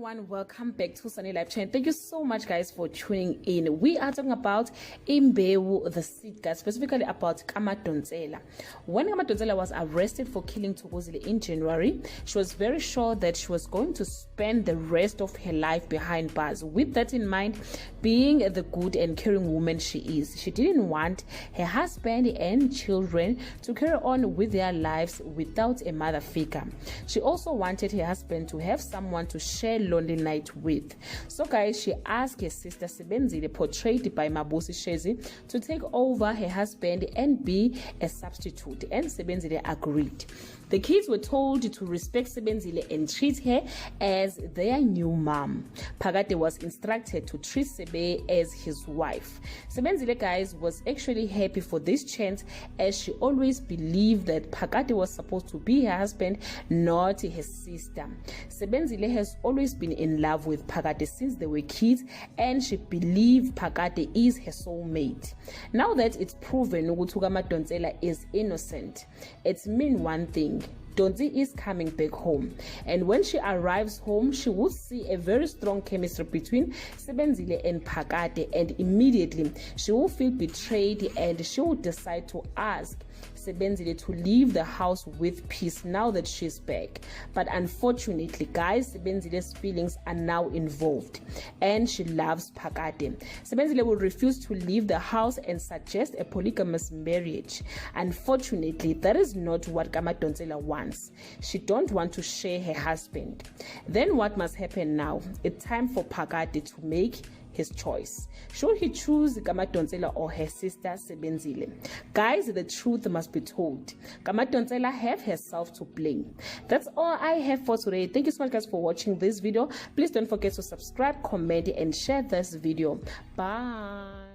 everyone, welcome back to Sunny Life Channel. Thank you so much guys for tuning in. We are talking about Imbewu the seed, guys, specifically about Kamadonsela. When Kamadonsela was arrested for killing Thokozile in January, she was very sure that she was going to spend the rest of her life behind bars. With that in mind, being the good and caring woman she is, she didn't want her husband and children to carry on with their lives without a mother figure. She also wanted her husband to have someone to share lonely night with. So guys, she asked her sister Sebenzile, portrayed by Mabusi Shezi, to take over her husband and be a substitute, and Sebenzile agreed. The kids were told to respect Sebenzile and treat her as their new mom. Phakade was instructed to treat Sebe as his wife. Sebenzile, guys, was actually happy for this chance, as she always believed that Phakade was supposed to be her husband, not her sister. Sebenzile has always been in love with Phakade since they were kids, and she believed Phakade is her soulmate. Now that it's proven ukuthi Kamadonsela is innocent, it means one thing: Donzi is coming back home, and when she arrives home, she will see a very strong chemistry between Sebenzile and Phakade, and immediately she will feel betrayed, and she will decide to ask Sebenzile to leave the house with peace now that she's back. But unfortunately, guys, Sebenzile's feelings are now involved, and she loves Phakade. Sebenzile will refuse to leave the house and suggest a polygamous marriage. Unfortunately, that is not what Kamadonsela wants. She don't want to share her husband. Then what must happen now? It's time for Phakade to make his choice. Should he choose Kamadonsela or her sister Sebenzile? Guys, the truth must be told. Kamadonsela have herself to blame. That's all I have for today. Thank you so much guys for watching this video. Please don't forget to subscribe, comment, and share this video. Bye.